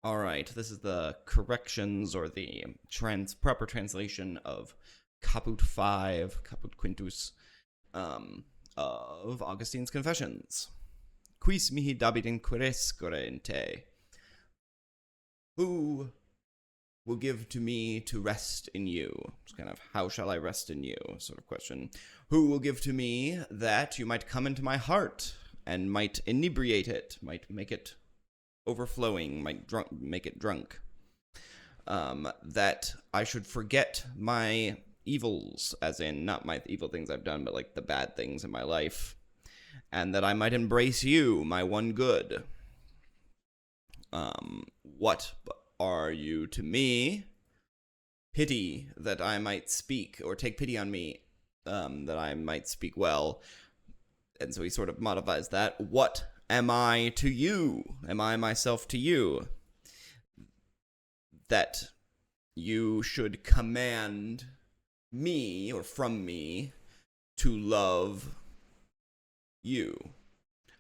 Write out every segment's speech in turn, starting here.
All right, this is the corrections or the proper translation of Caput 5, Caput Quintus, of Augustine's Confessions. Quis mihi dabit inquirescere in te? Who will give to me to rest in you? It's kind of, how shall I rest in you sort of question. Who will give to me that you might come into my heart and might inebriate it, might make it overflowing, might make it drunk. That I should forget my evils, as in not my evil things I've done, but like the bad things in my life, and that I might embrace you, my one good. What are you to me? Pity that I might speak, or take pity on me, that I might speak well. And so he sort of modifies that. What am I to you? Am I myself to you? That you should command me, or from me, to love you.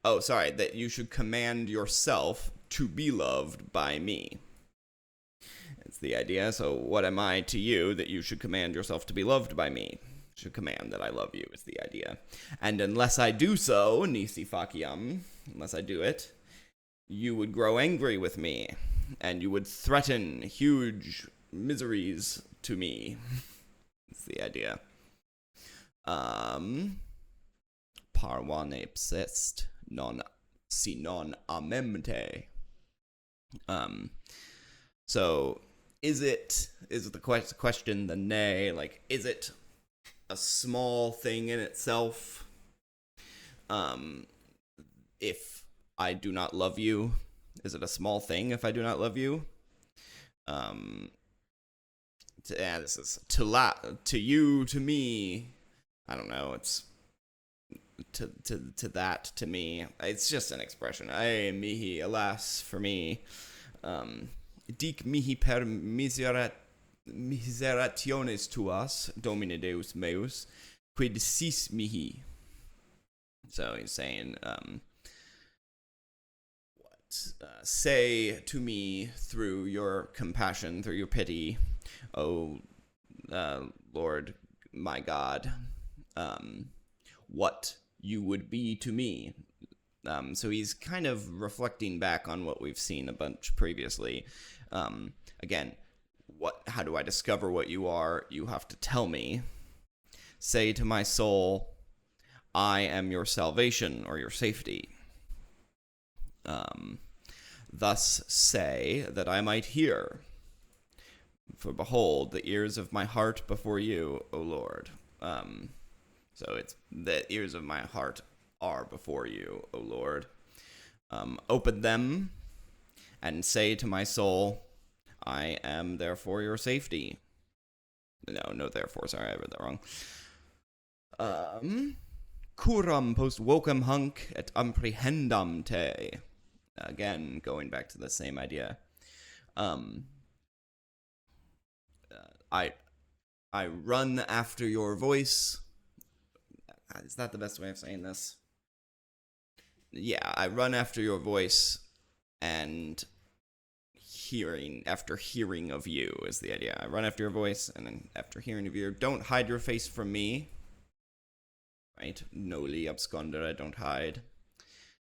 Oh, sorry, that you should command yourself to be loved by me. It's the idea. So what am I to you that you should command yourself to be loved by me? Should command that I love you is the idea. And unless I do so, nisi faciam, unless I do it, you would grow angry with me, and you would threaten huge miseries to me. It's the idea. Parvane psest non si non amemte. So is it the question, the nay, like, is it a small thing in itself if I do not love you? Is it a small thing if I do not love you? This is to you, to me. I don't know. It's to that, to me. It's just an expression. Ay mihi, alas for me. Dic mihi per miserationes tuas, Domine Deus meus, quid sis mihi. So he's saying, say to me through your compassion, through your pity, O Lord my God, what you would be to me. So he's kind of reflecting back on what we've seen a bunch previously. Again, how do I discover what you are? You have to tell me. Say to my soul, I am your salvation or your safety. Thus say that I might hear. For behold, the ears of my heart before you, O Lord. So it's the ears of my heart are before you, O Lord. Open them and say to my soul, I am therefore your safety. No, therefore, sorry, I read that wrong. Curam post vocem hunc et apprehendam te. Again, going back to the same idea. I run after your voice. Is that the best way of saying this? Yeah, I run after your voice, and after hearing of you is the idea. I run after your voice, and then after hearing of you, don't hide your face from me. Right? Noli abscondere, don't hide.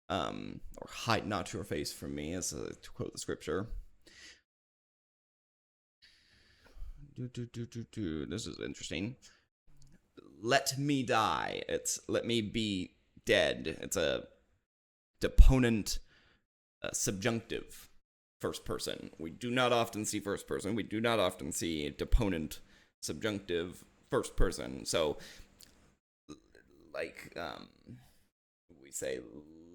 Or hide not your face from me, to quote the scripture. This is interesting. Let me die. It's let me be dead. It's a deponent subjunctive first person. We do not often see first person. We do not often see deponent subjunctive first person. So, like, we say,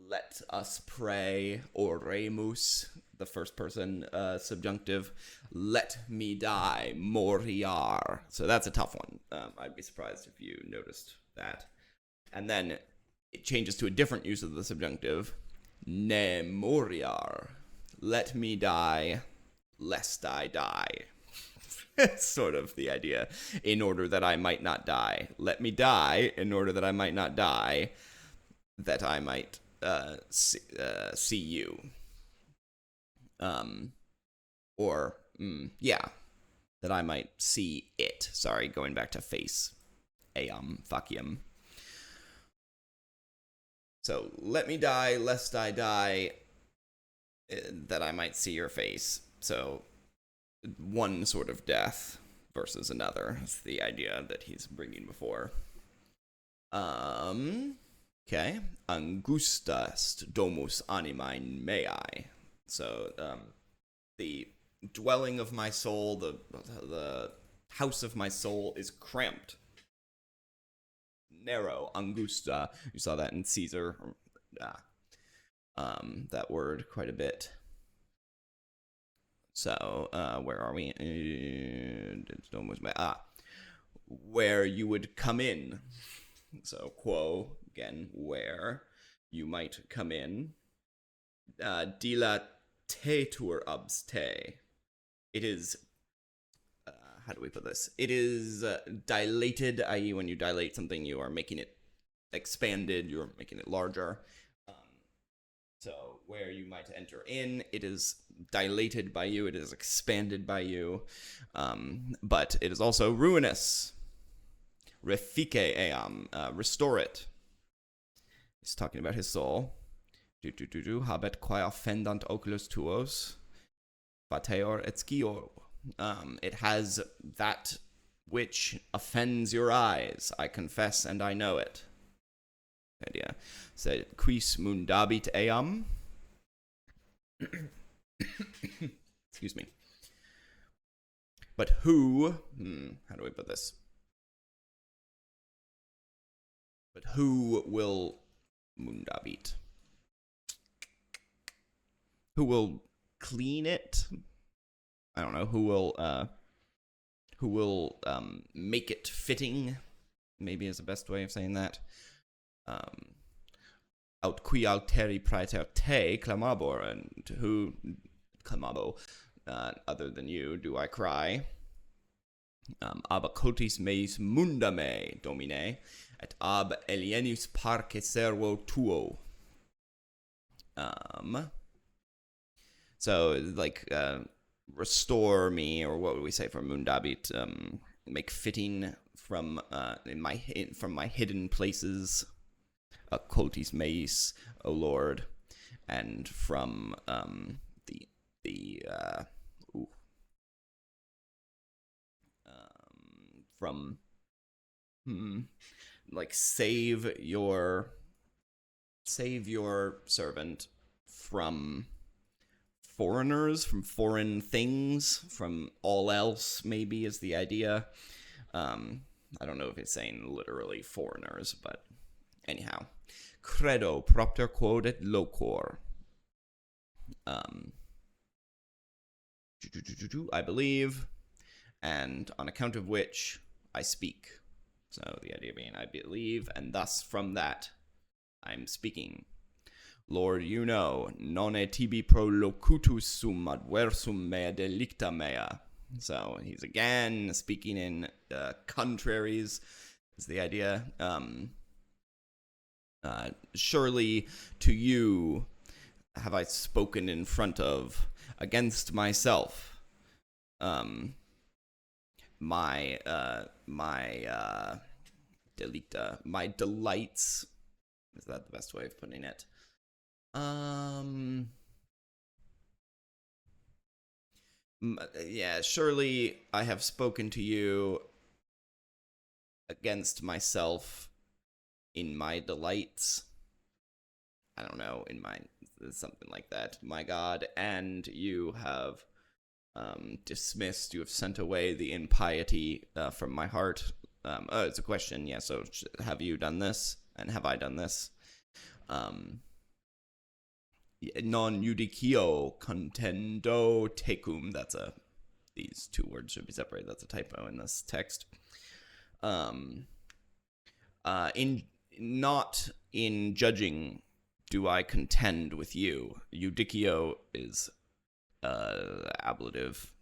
let us pray, oremus, the first person subjunctive. Let me die, moriar. So that's a tough one. I'd be surprised if you noticed that. And then it changes to a different use of the subjunctive. Ne moriar. Let me die, lest I die. It's sort of the idea. In order that I might not die. Let me die in order that I might not die, that I might see you. Or, yeah, that I might see it. Sorry, going back to face. Facium. So, let me die, lest I die, that I might see your face. So, one sort of death versus another is the idea that he's bringing before. Okay. Angusta est domus animae mei. So, the dwelling of my soul, the house of my soul is cramped. Narrow, angusta. You saw that in Caesar. That word quite a bit. So, where are we? Where you would come in. So, quo, again, where you might come in. Dilatetur abs te. It is, how do we put this? It is dilated, i.e. when you dilate something, you are making it expanded, you're making it larger. So, where you might enter in, it is dilated by you, it is expanded by you, but it is also ruinous. Refice eam, restore it. He's talking about his soul. Habet quae offendant oculos tuos, fateor et scio. It has that which offends your eyes. I confess and I know it. Idea. So, quis mundabit eam? Excuse me. But who, how do we put this? But who will mundabit? Who will clean it? I don't know. Who will make it fitting? Maybe is the best way of saying that. Aut qui alteri praeter te clamabor, and to who clamabo, other than you, do I cry? Ab cotis meis munda me, domine, et ab alienus parce servo tuo. So, like, restore me, or what would we say for mundabit? Make fitting from my hidden places. Cotis meis, O Lord, and from like save your servant from foreigners, from foreign things, from all else, maybe is the idea. I don't know if it's saying literally foreigners, but anyhow. Credo propter quod et locor. I believe, and on account of which I speak. So the idea being I believe, and thus from that I'm speaking. Lord, you know, non e tibi pro locutus sum adversum mea delicta mea. So he's again speaking in contraries, is the idea. Surely to you have I spoken in front of, against myself, my delicta, my delights. Is that the best way of putting it? Yeah, surely I have spoken to you against myself in my delights. I don't know, in my, something like that, my God, and you have dismissed, you have sent away the impiety from my heart. It's a question, yeah, so have you done this, and have I done this? Non judicio contendo tecum, these two words should be separated, that's a typo in this text. Not in judging do I contend with you. Judicio is ablative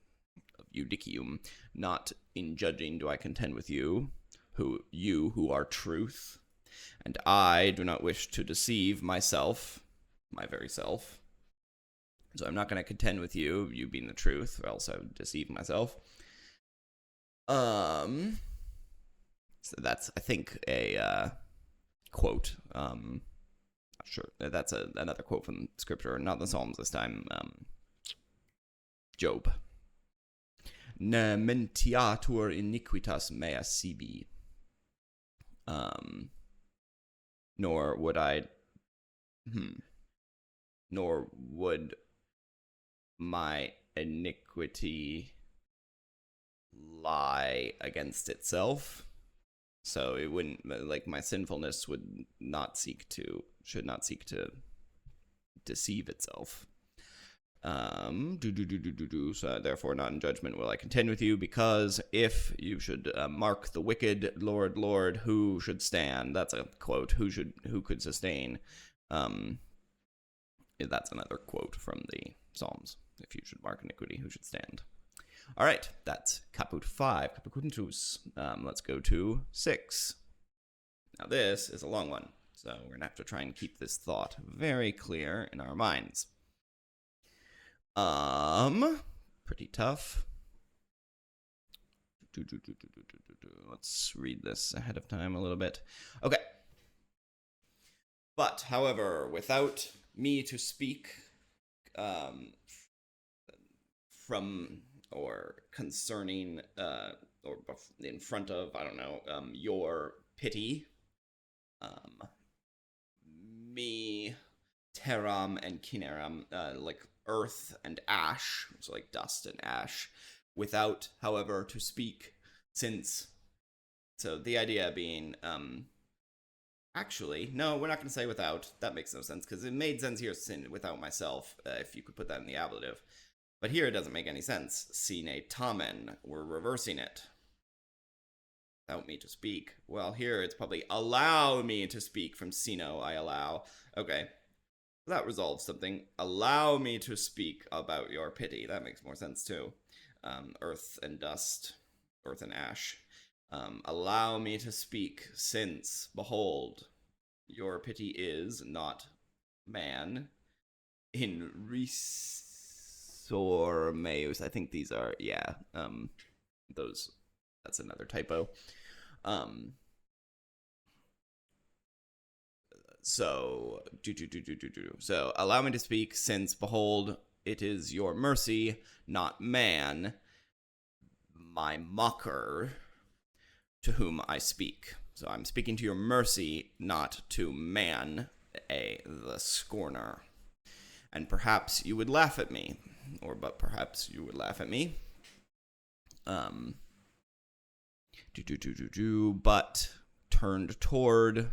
of judicium. Not in judging do I contend with you who are truth. And I do not wish to deceive myself, my very self. So I'm not going to contend with you, you being the truth, or else I would deceive myself. So that's, I think, a quote. Not sure. That's another quote from Scripture, not the Psalms this time. Job. Ne mentiatur iniquitas mea sibi. Nor would my iniquity lie against itself. So it wouldn't, like, my sinfulness should not seek to deceive itself. So therefore not in judgment will I contend with you, because if you should mark the wicked, Lord, Lord, who should stand? That's a quote. Who could sustain? That's another quote from the Psalms. If you should mark iniquity, who should stand? All right, that's caput 5, caput quintus. Let's go to 6. Now this is a long one, so we're gonna have to try and keep this thought very clear in our minds. Pretty tough. Let's read this ahead of time a little bit. Okay. But, however, without me to speak from or concerning or in front of, I don't know, your pity, me, terram and kineram, like earth and ash, so like dust and ash, without, however, to speak, since, so the idea being, actually, no, we're not going to say without. That makes no sense, because it made sense here, sin, without myself, if you could put that in the ablative. But here it doesn't make any sense. Sine tamen, we're reversing it. Without me to speak. Well, here it's probably allow me to speak from sino, I allow. Okay, that resolves something. Allow me to speak about your pity. That makes more sense too. Earth and dust, earth and ash. Allow me to speak, since, behold, your pity is not man. In resor meus, I think these are, yeah, those, that's another typo. So allow me to speak, since, behold, it is your mercy, not man, my mocker, to whom I speak. So I'm speaking to your mercy, not to man, the scorner. And perhaps you would laugh at me, but perhaps you would laugh at me. But turned toward,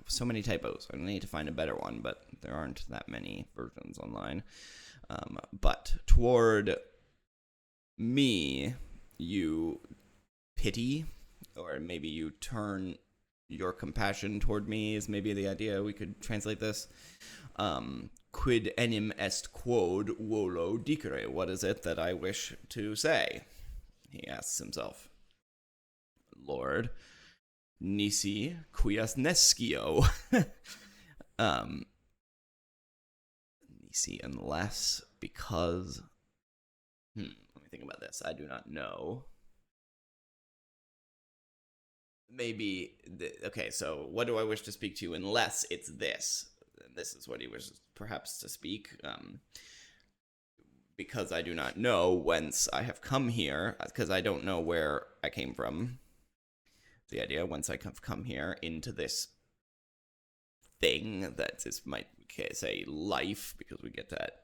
so many typos. I need to find a better one, but there aren't that many versions online. But toward me, you pity, or maybe you turn your compassion toward me, is maybe the idea we could translate this. Quid enim est quod volo dicere? What is it that I wish to say? He asks himself. Lord, nisi quias nescio. Nisi, unless, because. Let me think about this. I do not know. Maybe, okay, so what do I wish to speak to you, unless it's this? This is what he wishes perhaps to speak. Because I do not know whence I have come here, because I don't know where I came from. The idea, whence I have come here into this thing that is, might say life, because we get that,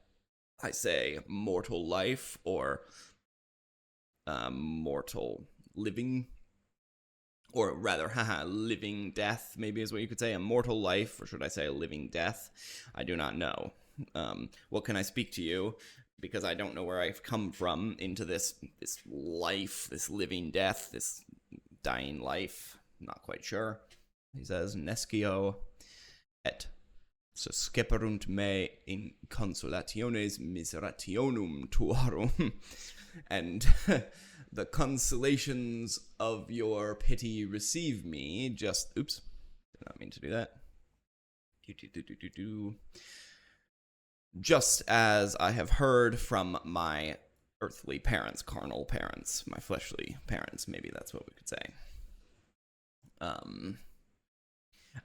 I say mortal life, or mortal living, or rather, living death, maybe is what you could say, a mortal life, or should I say a living death? I do not know. What can I speak to you? Because I don't know where I've come from into this life, this living death, this dying life. Not quite sure. He says, nescio et susceperunt me in consolationes miserationum tuarum. And the consolations of your pity receive me. Just, oops, did not mean to do that. just as I have heard from my earthly parents, carnal parents, my fleshly parents, maybe that's what we could say.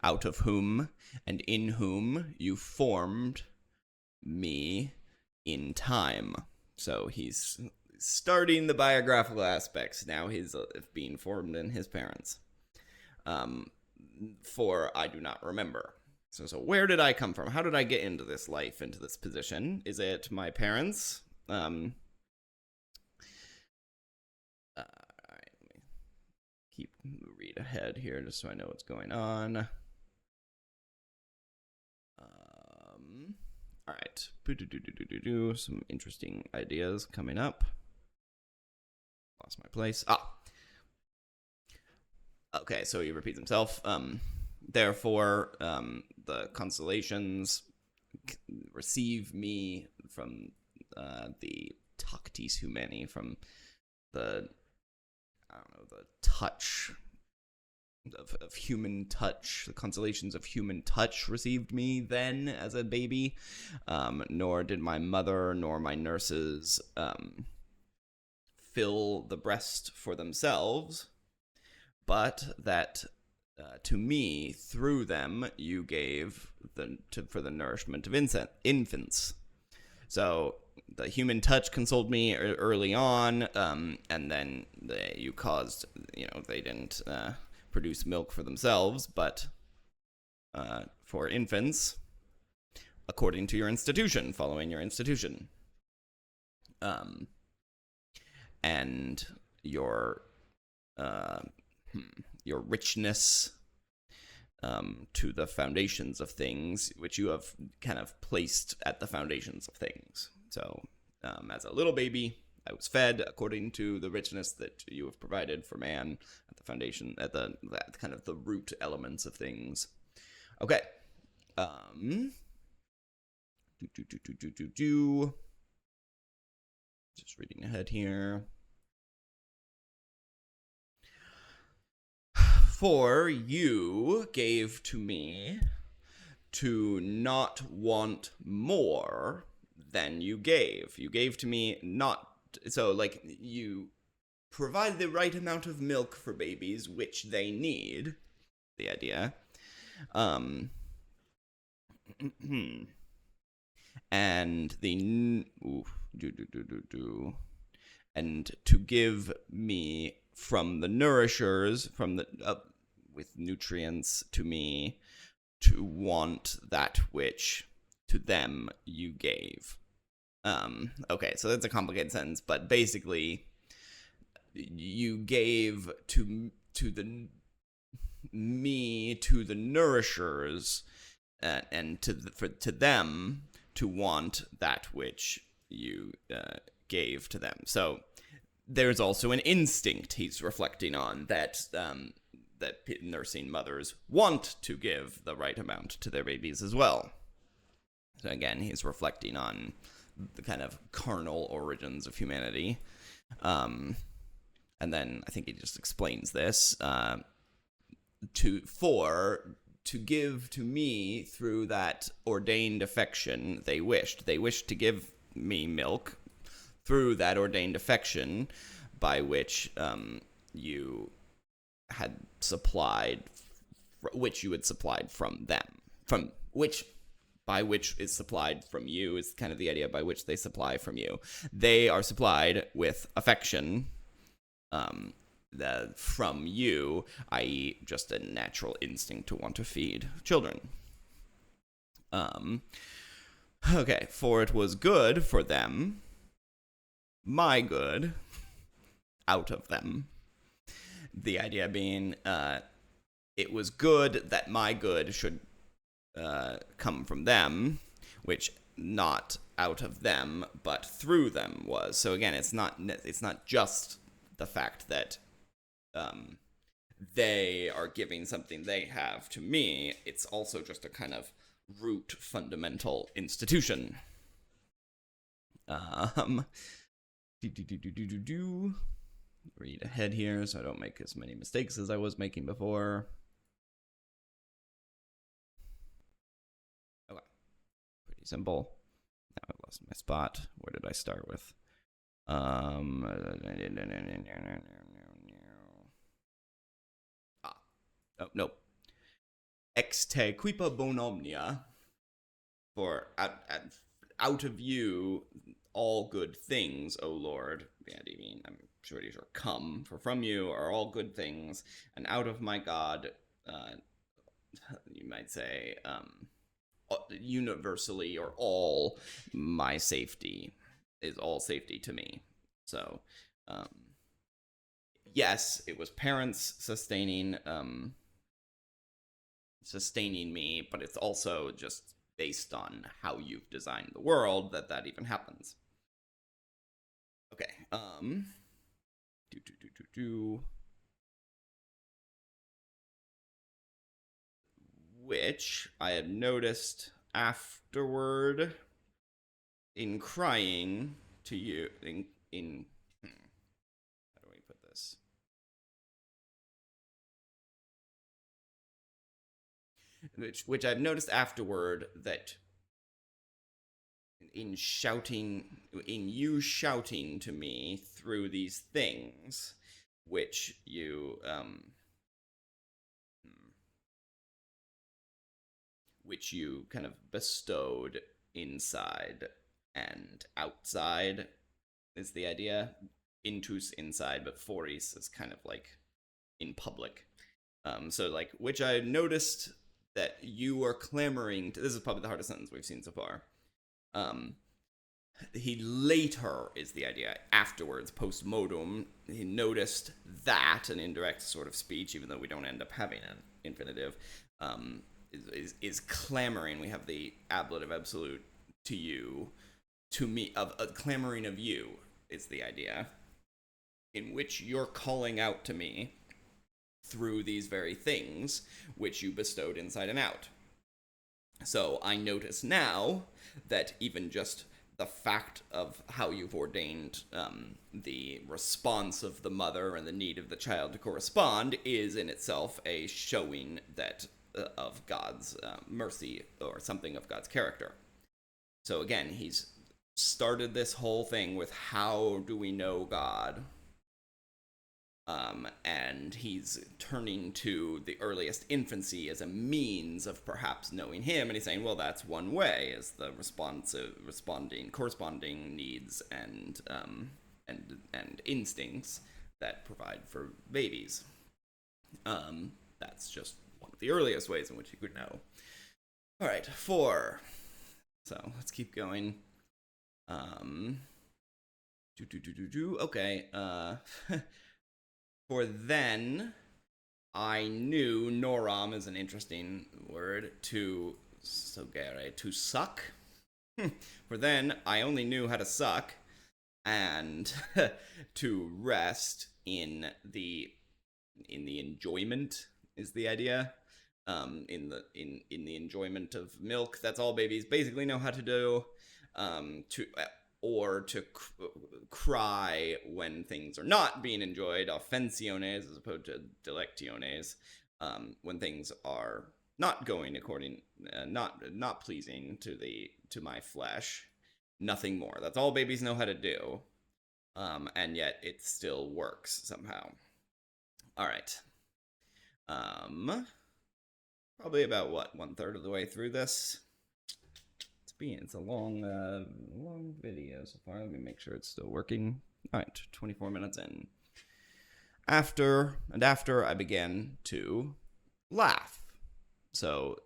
Out of whom and in whom you formed me in time. So he's starting the biographical aspects. Now he's being formed in his parents. For I do not remember. So where did I come from? How did I get into this life, into this position? Is it my parents? All right, let me read ahead here just so I know what's going on. All right, some interesting ideas coming up. Lost my place. Okay, so he repeats himself. Therefore, the constellations receive me from the tactis humani, from the touch of human touch. The constellations of human touch received me then as a baby. Nor did my mother nor my nurses fill the breast for themselves, but that to me, through them, you gave for the nourishment of infants. So the human touch consoled me early on, and then you caused, they didn't produce milk for themselves, but for infants, according to your institution, following your institution. And your richness to the foundations of things, which you have kind of placed at the foundations of things. So as a little baby, I was fed according to the richness that you have provided for man at the foundation, at the kind of the root elements of things. Okay. Just reading ahead here. For you gave to me to not want more than you gave. You gave to me not... So, like, you provide the right amount of milk for babies, which they need. The idea. And the... And to give me from the nourishers, from the with nutrients to me, to want that which to them you gave. Okay, so that's a complicated sentence, but basically, you gave to the nourishers, and to them to want that which you gave to them. So there's also an instinct he's reflecting on that nursing mothers want to give the right amount to their babies as well. So again, he's reflecting on the kind of carnal origins of humanity. And then I think he just explains this to give to me through that ordained affection they wished. They wished to give me milk through that ordained affection by which you had supplied, which you had supplied from them, by which is supplied from you is kind of the idea by which they supply from you. They are supplied with affection from you, i.e. just a natural instinct to want to feed children. Okay, for it was good for them, my good, out of them. The idea being, it was good that my good should come from them, which not out of them, but through them was. So again, it's not just the fact that they are giving something they have to me. It's also just a kind of root fundamental institution. Read ahead here so I don't make as many mistakes as I was making before. Okay. Pretty simple. I lost my spot. Where did I start with? Oh, no. Ex te quipa bon omnia, for out of you all good things, O Lord. Yeah, do you mean, I'm sure come, for from you are all good things, and out of my God, you might say, universally or all my safety is all safety to me. So, um, yes, it was parents sustaining me, but it's also just based on how you've designed the world that even happens. Okay. Which I had noticed afterward in crying to you in how do we put this? Which I've noticed afterward that in you shouting to me through these things, which you kind of bestowed inside and outside is the idea. Intus inside, but foris is kind of like in public. So like, which I noticed that you are clamoring to. This is probably the hardest sentence we've seen so far. He later is the idea. Afterwards, post modum, he noticed that an indirect sort of speech, even though we don't end up having an infinitive, is clamoring. We have the ablative absolute to you, to me, of a clamoring of you is the idea, in which you're calling out to me through these very things which you bestowed inside and out. So I notice now that even just the fact of how you've ordained the response of the mother and the need of the child to correspond is in itself a showing that of God's mercy or something of God's character. So again, he's started this whole thing with how do we know God? And he's turning to the earliest infancy as a means of perhaps knowing him, and he's saying, well, that's one way, is the corresponding needs and instincts that provide for babies. That's just one of the earliest ways in which you could know. All right, 4. So let's keep going. Okay. For then I knew, noram is an interesting word, to sogere, to suck. For then I only knew how to suck and to rest in the enjoyment is the idea. In the enjoyment of milk. That's all babies basically know how to do. To cry when things are not being enjoyed, offensiones as opposed to delectiones, when things are not going according, not pleasing to my flesh. Nothing more. That's all babies know how to do, and yet it still works somehow. All right. Probably about 1/3 of the way through this. It's a long video so far. Let me make sure it's still working. All right, 24 minutes in. After I began to laugh. So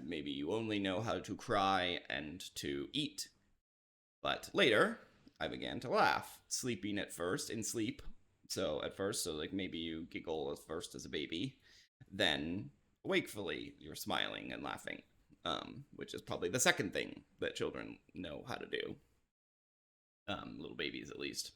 maybe you only know how to cry and to eat. But later, I began to laugh, sleeping at first, in sleep. So at first, like maybe you giggle at first as a baby, then wakefully you're smiling and laughing. Which is probably the second thing that children know how to do. Little babies, at least.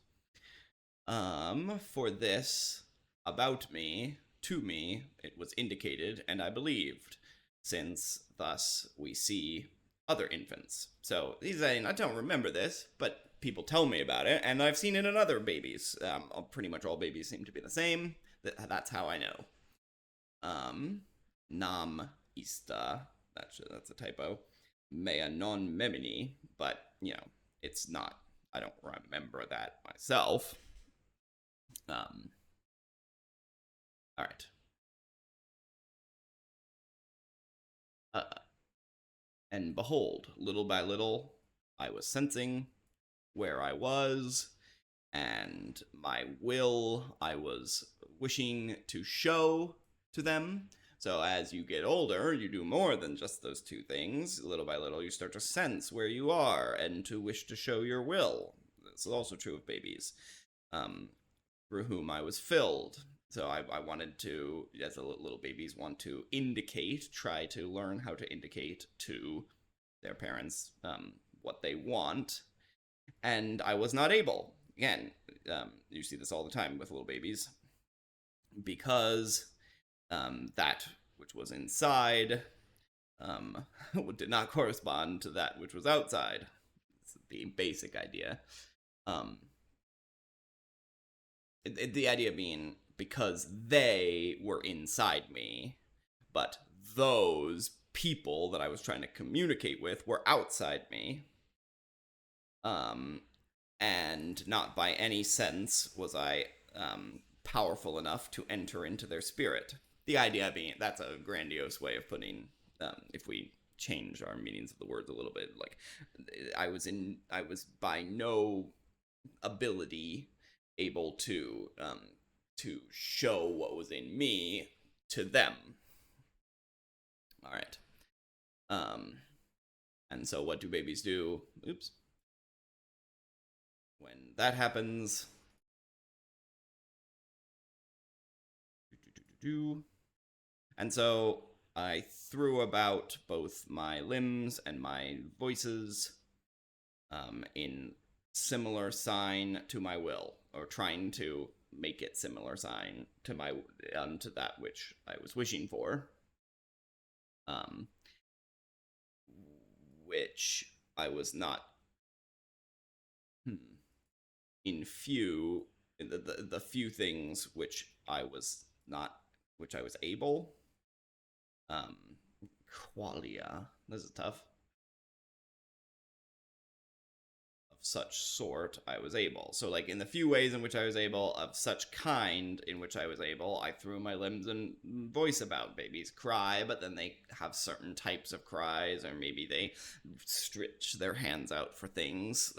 For this, about me, to me, it was indicated, and I believed, since thus we see other infants. So he's saying, I don't remember this, but people tell me about it, and I've seen it in other babies. Pretty much all babies seem to be the same. That's how I know. Nam ista. That's a typo. mea non memini, but it's not. I don't remember that myself. All right. Uh, and behold, little by little, I was sensing where I was, and my will I was wishing to show to them. So as you get older, you do more than just those two things. Little by little, you start to sense where you are and to wish to show your will. This is also true of babies, um, through whom I was filled. So I wanted to, as the little babies want to indicate, try to learn how to indicate to their parents what they want, and I was not able. Again, you see this all the time with little babies, because that which was inside um, did not correspond to that which was outside. It's the basic idea. Um, the idea being because they were inside me, but those people that I was trying to communicate with were outside me. Um, and not by any sense was I powerful enough to enter into their spirit. The idea being, that's a grandiose way of putting, if we change our meanings of the words a little bit, like I was by no ability able to show what was in me to them. All right. And so what do babies do? Oops. When that happens, and so I threw about both my limbs and my voices in similar sign to my will, or trying to make it similar sign to my to that which I was wishing for, um, which I was not in few the few things which I was not, which I was able. Um, Qualia. This is tough. Of such sort, I was able. So, like, in the few ways in which I was able, of such kind in which I was able, I threw my limbs and voice about. Babies cry, but then they have certain types of cries, or maybe they stretch their hands out for things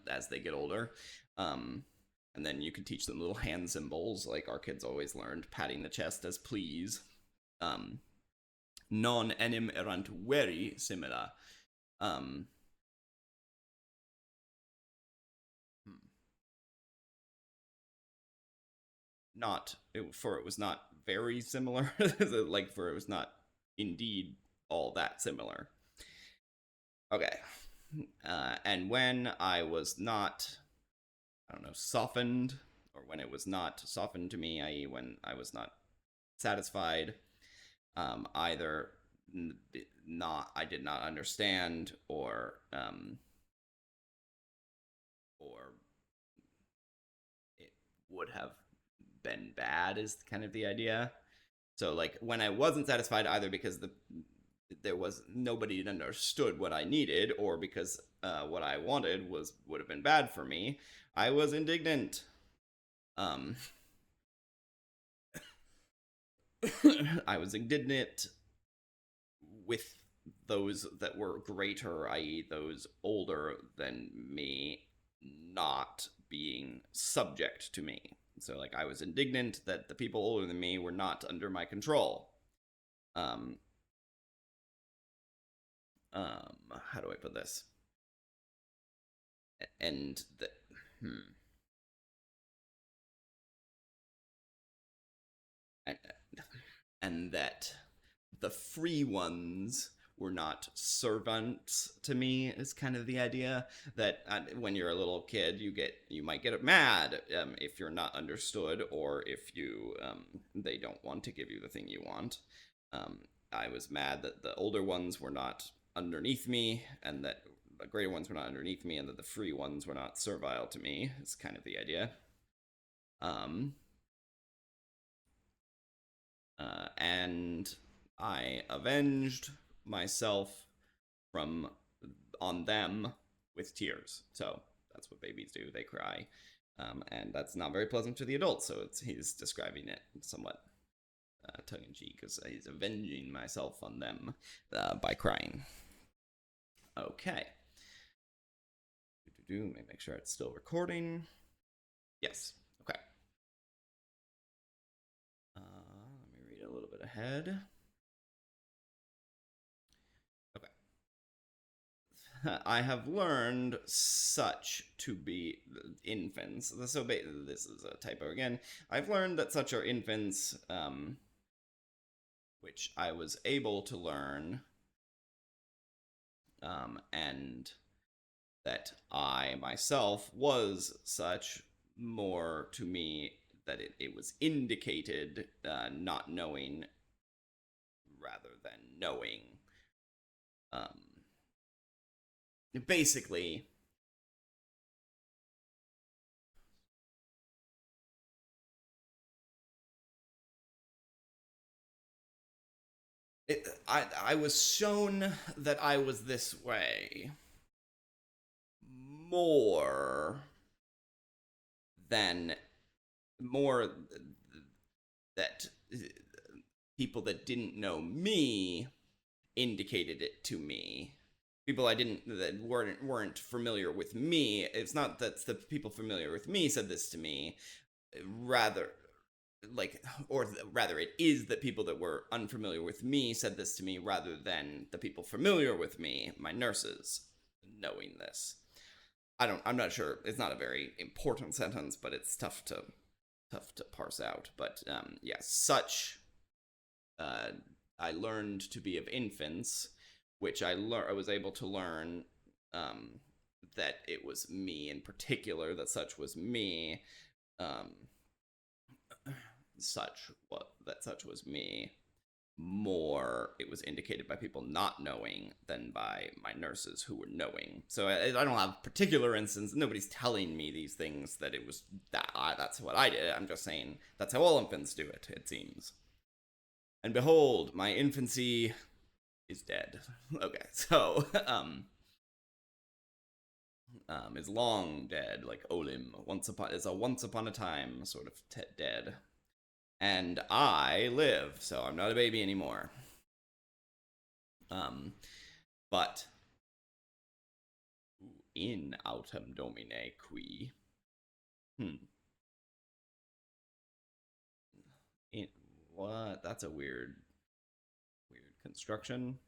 as they get older. And then you can teach them little hand symbols, like our kids always learned, patting the chest as please. Non enim erant veri simila. Not, for it was not very similar, like, for it was not indeed all that similar. Okay. And when I was not, I don't know, softened, or when it was not softened to me, i.e., when I was not satisfied, either not, I did not understand, or it would have been bad, is kind of the idea. So, like, when I wasn't satisfied, either because there was nobody that understood what I needed, or because what I wanted would have been bad for me, I was indignant. Um, I was indignant with those that were greater, i.e., those older than me, not being subject to me. So, like, I was indignant that the people older than me were not under my control. Um, how do I put this? And the, hmm. And, and that the free ones were not servants to me, is kind of the idea. That when you're a little kid, you might get mad if you're not understood, or if you they don't want to give you the thing you want. I was mad that the older ones were not underneath me, and that the greater ones were not underneath me, and that the free ones were not servile to me, is kind of the idea. um and I avenged myself from on them with tears. So that's what babies do. They cry. And that's not very pleasant to the adults. So he's describing it somewhat tongue-in-cheek, because he's avenging myself on them by crying. Okay. Let me make sure it's still recording. Yes. Okay. Let me read a little bit ahead. I have learned such to be infants. So this is a typo again. I've learned that such are infants, which I was able to learn, and that I myself was such, more to me that it was indicated, not knowing rather than knowing. Basically, I was shown that I was this way more than more that people that didn't know me indicated it to me. People that weren't familiar with me. It's not that the people familiar with me said this to me. Rather, rather, it is that people that were unfamiliar with me said this to me, rather than the people familiar with me, my nurses, knowing this. I'm not sure. It's not a very important sentence, but it's tough to parse out. But such I learned to be of infants, which I was able to learn that it was me in particular, that such was me, such was me. More, it was indicated by people not knowing than by my nurses who were knowing. So I don't have particular instance. Nobody's telling me these things that it was that's what I did. I'm just saying that's how all infants do it. It seems. And behold, my infancy is dead. Okay, so is long dead, like Olim. Once upon a time sort of dead. And I live, so I'm not a baby anymore. But in autem domine qui. What? That's a weird construction.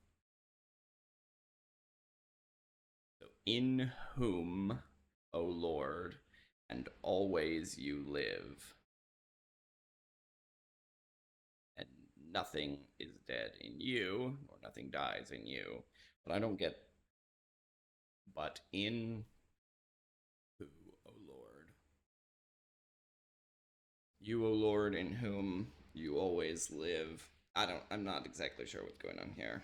So, in whom, O Lord, and always you live, and nothing is dead in you, or nothing dies in you. But I don't get. But in who, O Lord? You, O Lord, in whom you always live. I'm not exactly sure what's going on here.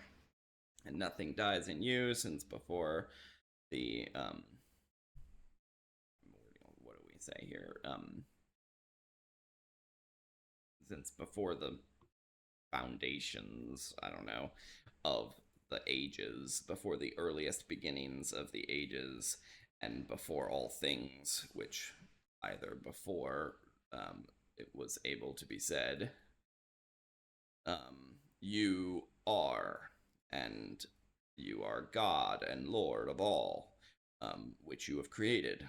And nothing dies in you, since before the what do we say here? Since before the foundations, I don't know, of the ages, before the earliest beginnings of the ages, and before all things, which either before it was able to be said, you are, and you are God and Lord of all, which you have created.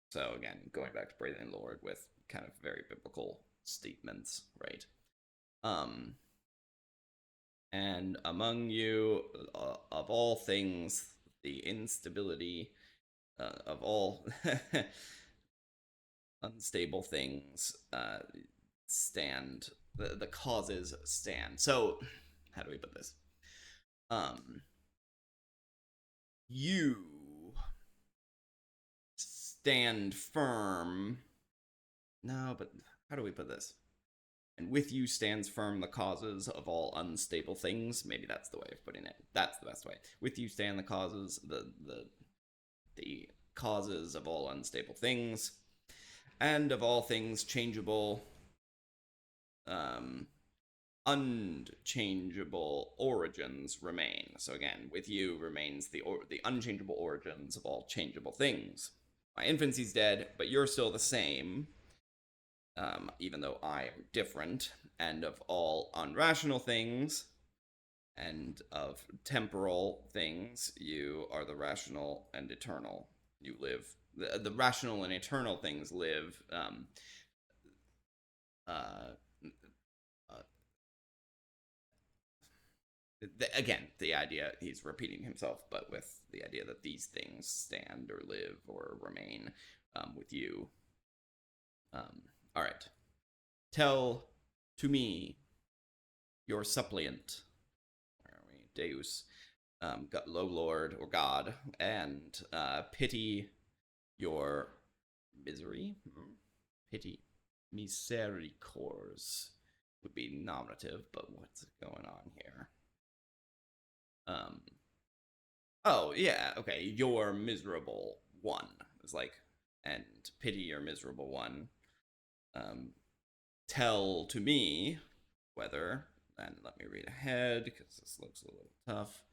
So again, going back to praising the Lord with kind of very biblical statements, right? And among you, of all things, the instability of all unstable things stand. The causes stand. So, how do we put this? You stand firm. No, but how do we put this? And with you stands firm the causes of all unstable things. Maybe that's the way of putting it. That's the best way. With you stand the causes, the causes of all unstable things, and of all things changeable. unchangeable origins remain. So again, with you remains the unchangeable origins of all changeable things. My infancy's dead, but you're still the same, even though I am different, and of all unrational things and of temporal things, you are the rational and eternal. You live. The rational and eternal things live. Uh, uh, Again, the idea, he's repeating himself, but with the idea that these things stand or live or remain with you. All right. Tell to me your suppliant. Where are we? Deus. God, low Lord or God, and pity your misery. Pity. Misericors would be nominative, but what's going on here? Um. Oh yeah. Okay. Your miserable one is like, and pity your miserable one. Um. Tell to me whether. And let me read ahead because this looks a little tough.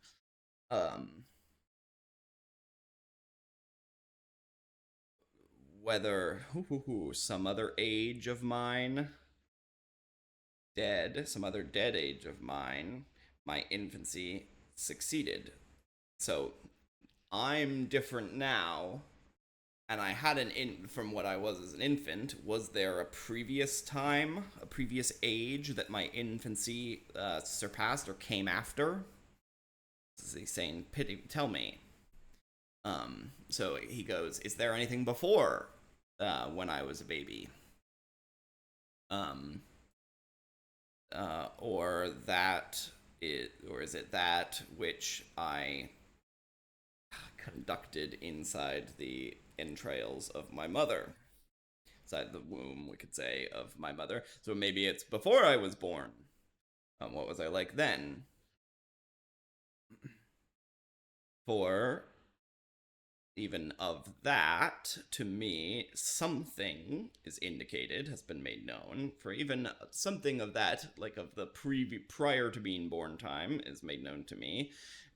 Um. Whether some other age of mine dead, some other dead age of mine, my infancy succeeded. So I'm different now, and I had from what I was as an infant. Was there a previous time, a previous age that my infancy surpassed or came after? Is he saying, "Pity, tell me"? So he goes, "Is there anything before when I was a baby?" Um, or or is it that which I conducted inside the entrails of my mother, inside the womb, we could say, of my mother. So maybe it's before I was born. What was I like then? For even of that, to me, something is indicated, has been made known. For even something of that, like of the prior to being born time, is made known to me.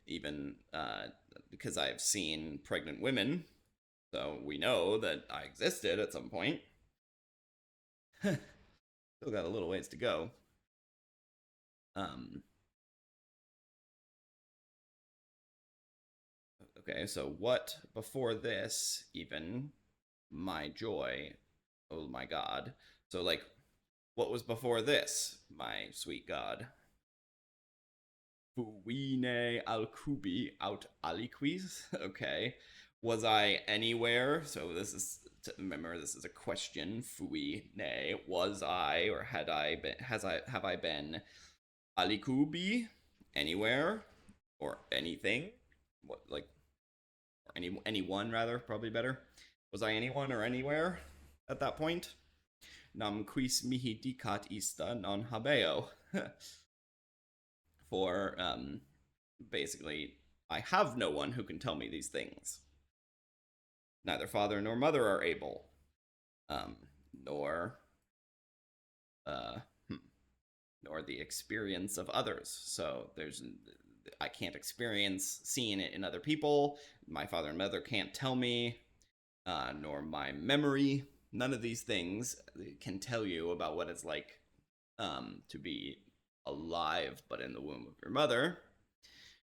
Even because I've seen pregnant women, so we know that I existed at some point. Still got a little ways to go. Um, okay, so what before this, even my joy, oh my God. So, like, what was before this, my sweet God? Fuine alcubi aut aliquis. Okay. Was I anywhere? So this is, remember, this is a question. Fui ne. Was I, or had I been? Have I been alicubi anywhere or anything? What, like, or anyone rather? Probably better. Was I anyone or anywhere at that point? Nam quis mihi dicat ista non habeo. For basically, I have no one who can tell me these things. Neither father nor mother are able, um, nor uh, hmm, nor the experience of others. So I can't experience seeing it in other people. My father and mother can't tell me, nor my memory. None of these things can tell you about what it's like to be alive but in the womb of your mother.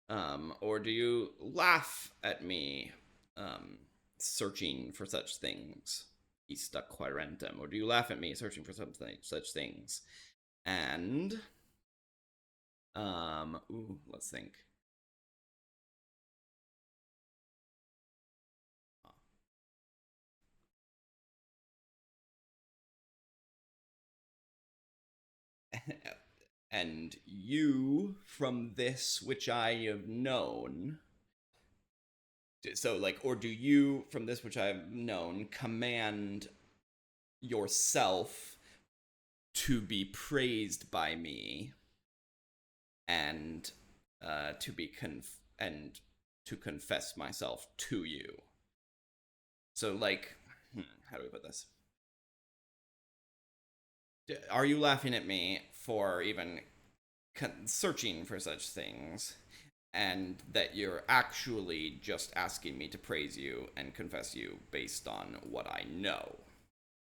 Or do you laugh at me searching for such things? Ista quaerentem. Or do you laugh at me searching for such things? And let's think. And you from this which I have known. So, like, or do you from this which I have known command yourself to be praised by me and to be and to confess myself to you? So, like, how do we put this? Are you laughing at me for even searching for such things, and that you're actually just asking me to praise you and confess you based on what I know.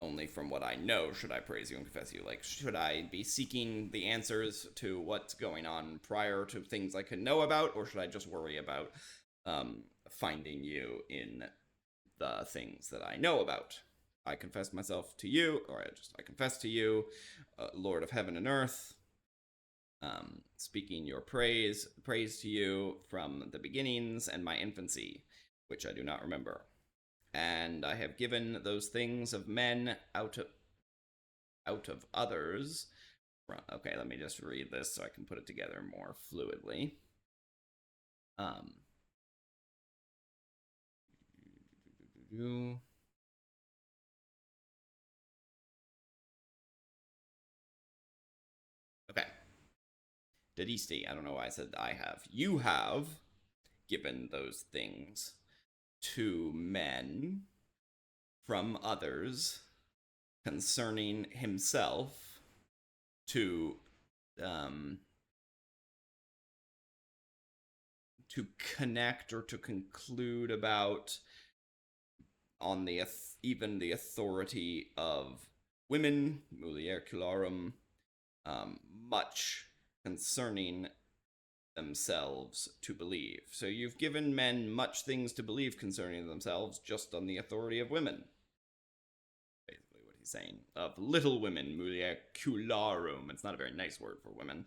Only from what I know should I praise you and confess you. Like, should I be seeking the answers to what's going on prior to things I can know about, or should I just worry about finding you in the things that I know about? I confess myself to you, or I confess to you, Lord of heaven and earth, speaking your praise to you from the beginnings and my infancy, which I do not remember. And I have given those things of men out of others. Okay, let me just read this so I can put it together more fluidly. Okay. Dadisti, I don't know why I said I have. You have given those things to men from others concerning himself to connect or to conclude about on the even the authority of women, mulier cularum, much concerning themselves to believe. So you've given men much things to believe concerning themselves just on the authority of women. Basically what he's saying. Of little women, mulier cularum. It's not a very nice word for women.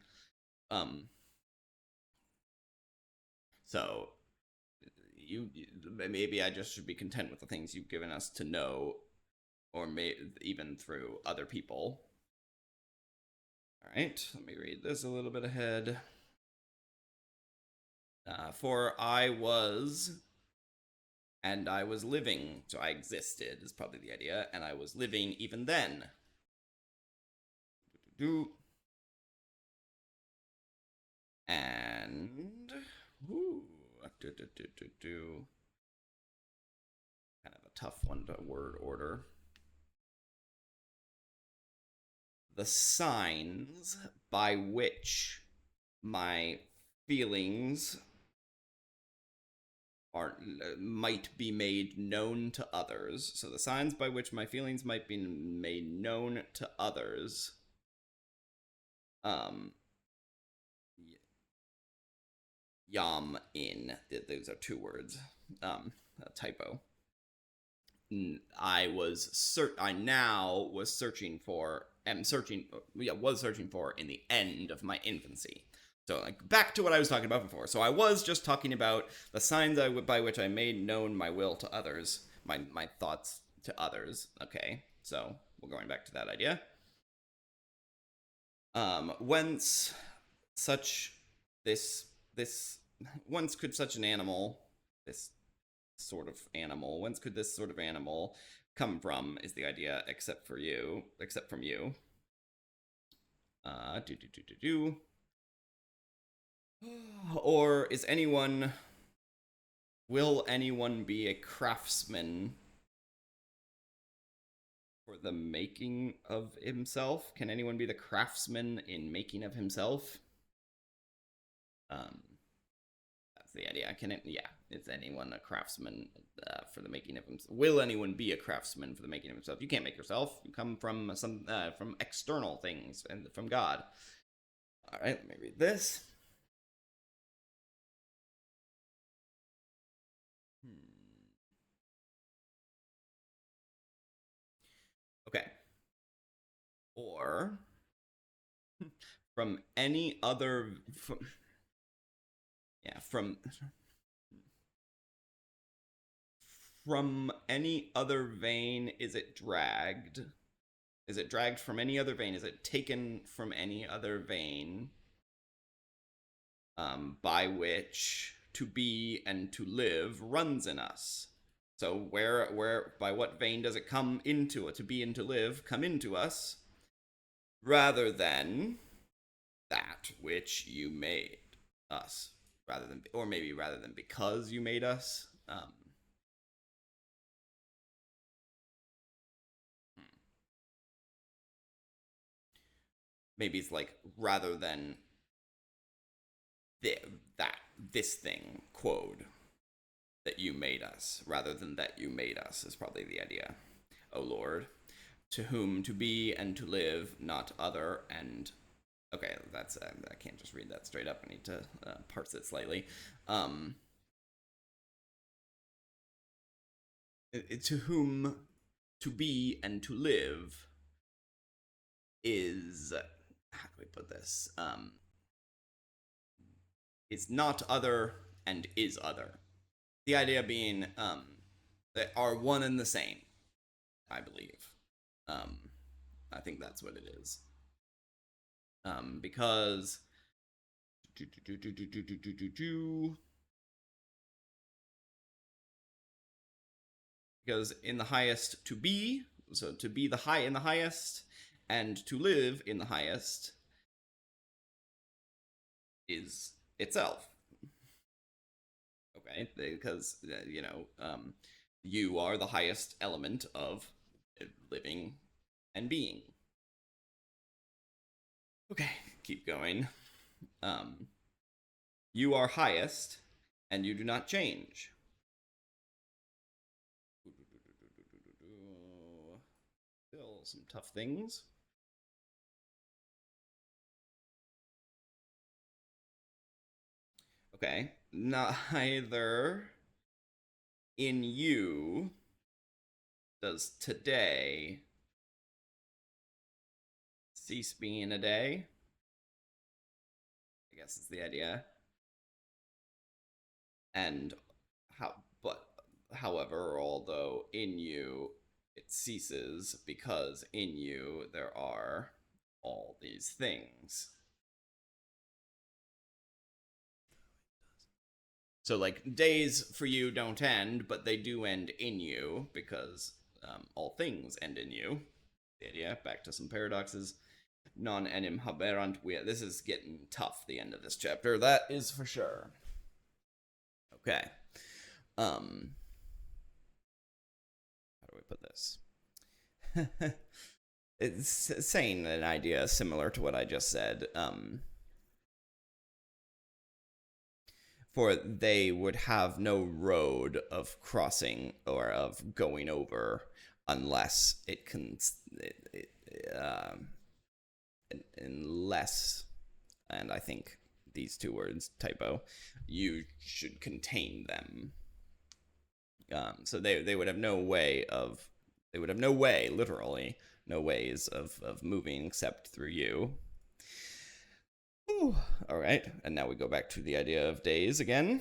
So maybe I just should be content with the things you've given us to know, or even through other people. All right, let me read this a little bit ahead. For I was, and I was living, so I existed is probably the idea, and I was living even then. And kind of a tough one to word order. The signs by which my feelings might be made known to others. So the signs by which my feelings might be made known to others. Yam in. Those are two words. A typo. I now was searching for was searching for in the end of my infancy. So, like, back to what I was talking about before. So I was just talking about the signs by which I made known my will to others, my thoughts to others. Okay, so we're going back to that idea. Whence could such an animal, this sort of animal, whence could this sort of animal come from, is the idea, except from you. Or will anyone be a craftsman for the making of himself? Can anyone be the craftsman in making of himself? That's the idea. Is anyone a craftsman for the making of himself? Will anyone be a craftsman for the making of himself? You can't make yourself. You come from from external things and from God. All right, let me read this. Okay. Or from any other from any other vein is it dragged? Is it dragged from any other vein? Is it taken from any other vein by which to be and to live runs in us? So where by what vein does it come into it? To be and to live come into us, rather than that which you made us, rather than because you made us. Maybe it's like rather than that this thing, quod, that you made us, rather than that you made us, is probably the idea. O Lord, to whom to be and to live, not other, and okay, that's I can't just read that straight up. I need to parse it slightly. Um, to whom to be and to live is, how do we put this? Is not other and is other. The idea being they are one and the same, I believe. Um, I think that's what it is. Because because in the highest to be, so to be the high in the highest and to live in the highest is itself. Okay, because you are the highest element of living and being. Okay, keep going. Um, you are highest, and you do not change. Still some tough things. Okay, neither in you does today cease being a day. I guess is the idea. And but however, although in you it ceases, because in you there are all these things. So, like, days for you don't end, but they do end in you, because all things end in you. The idea, back to some paradoxes. Non enim haberant. This is getting tough, the end of this chapter. That is for sure. Okay. How do we put this? It's saying an idea similar to what I just said. For they would have no road of crossing or of going over unless it can, unless, and I think these two words, typo, you should contain them. So they would have no way of, they would have no way, literally, no ways of moving except through you. Ooh, all right, and now we go back to the idea of days again.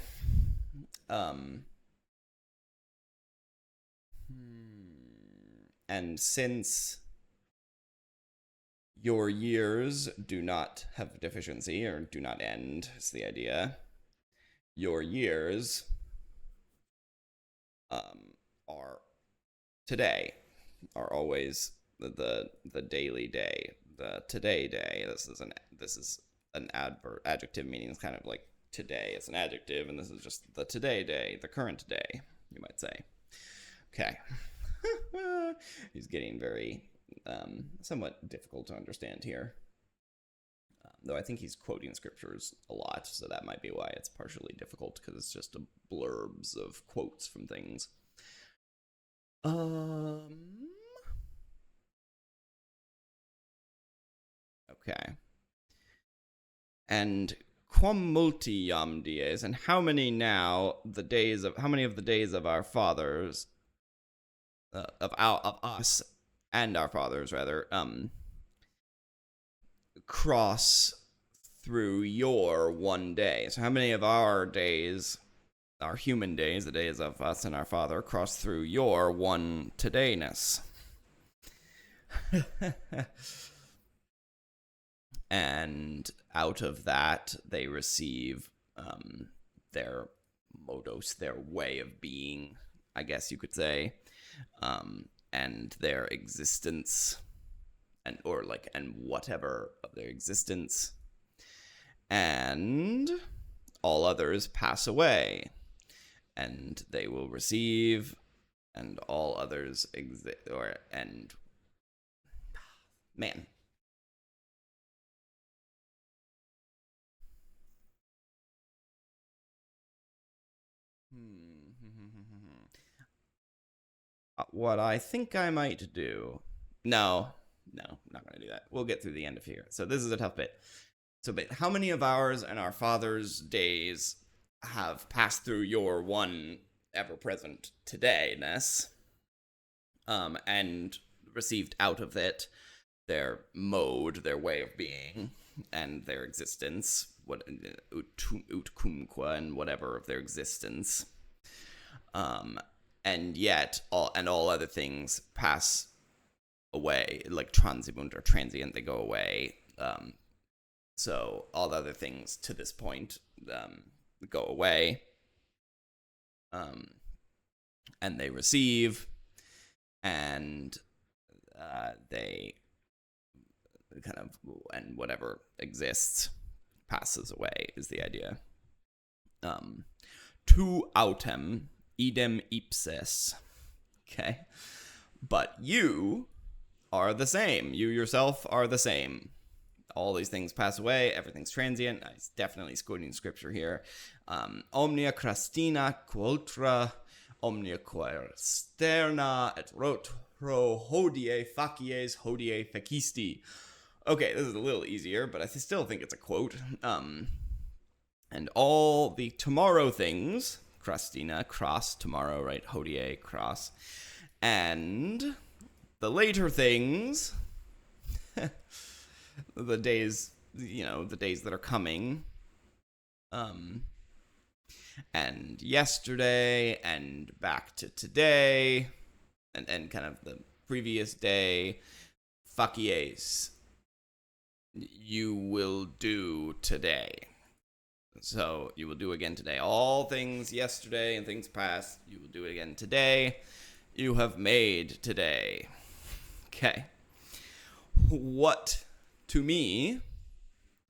And since your years do not have deficiency or do not end, is the idea. Your years are today, are always the daily day, the today day. This is an adjective, meaning it's kind of like today. It's an adjective, and this is just the today day, the current day, you might say. Okay. He's getting very somewhat difficult to understand here. Though I think he's quoting scriptures a lot, so that might be why it's partially difficult, because it's just blurbs of quotes from things. Okay. And quam multiam dies, and how many of the days of our fathers, of us and our fathers rather, cross through your one day. So how many of our days, our human days, the days of us and our Father, cross through your one todayness? And out of that, they receive their modus, their way of being, I guess you could say, and their existence, and whatever of their existence, and all others pass away, and they will receive, and all others exist, man. what I think I might do. No, I'm not going to do that. We'll get through the end of here. So this is a tough bit. So, but how many of ours and our father's days have passed through your one ever-present todayness, and received out of it their mode, their way of being, and their existence, what utcumqua and whatever of their existence, and yet all other things pass away, like transibunt or transient, they go away. So all the other things to this point go away, and they receive, and they kind of, and whatever exists passes away is the idea. Tu autem idem ipses. Okay. But you are the same. You yourself are the same. All these things pass away. Everything's transient. I'm definitely quoting scripture here. Omnia crastina quotra, omnia quaer sterna et rotro hodie facies hodie fecisti. Okay, this is a little easier, but I still think it's a quote. And all the tomorrow things, crastina, cross, tomorrow, right? Hodie, cross. And the later things, the days, the days that are coming, and yesterday, and back to today, and kind of the previous day, facies, you will do today. So you will do again today. All things yesterday and things past, you will do it again today. You have made today. Okay. What to me,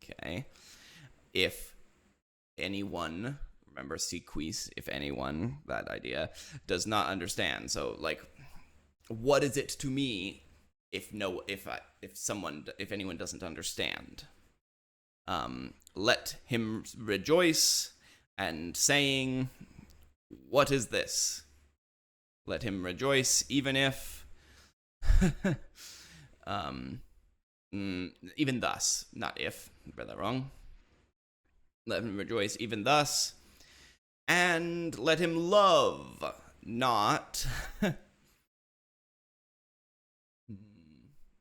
okay, if anyone, remember si quis, if anyone, that idea, does not understand. So, like, what is it to me if anyone doesn't understand? Let him rejoice, and saying, what is this? Let him rejoice, even if, even thus, not if, read that wrong. Let him rejoice, even thus, and let him love, not,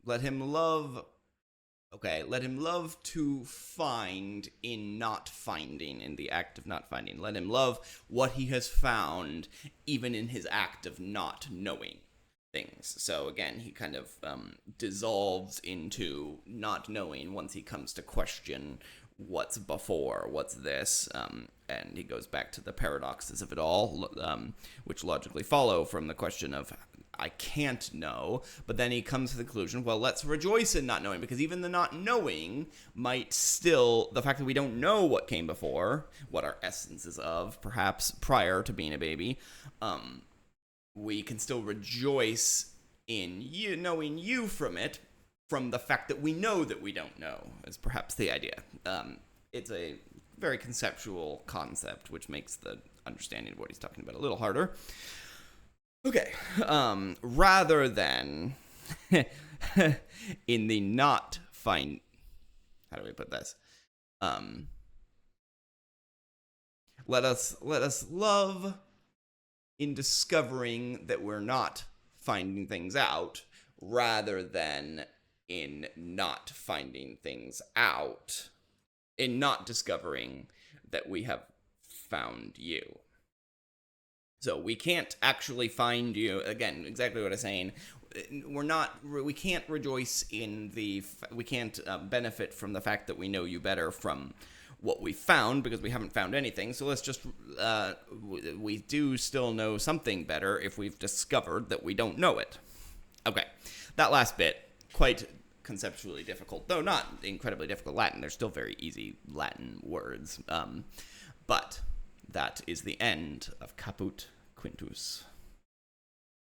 let him love. Okay, let him love to find in not finding, in the act of not finding. Let him love what he has found, even in his act of not knowing things. So again, he kind of dissolves into not knowing once he comes to question what's before, what's this, and he goes back to the paradoxes of it all, which logically follow from the question of, I can't know, but then he comes to the conclusion, well, let's rejoice in not knowing, because even the not knowing might still, the fact that we don't know what came before, what our essence is of, perhaps prior to being a baby, we can still rejoice in you, knowing you from it, from the fact that we know that we don't know, is perhaps the idea. It's a very conceptual concept, which makes the understanding of what he's talking about a little harder. Okay, rather than in the not find, how do we put this? Let us love in discovering that we're not finding things out, rather than in not finding things out, in not discovering that we have found you. So we can't actually find you, again, exactly what I'm saying. We can't rejoice we can't benefit from the fact that we know you better from what we found, because we haven't found anything. So let's just, we do still know something better if we've discovered that we don't know it. Okay, that last bit, quite conceptually difficult, though not incredibly difficult Latin. They're still very easy Latin words. But that is the end of Caput Quintus.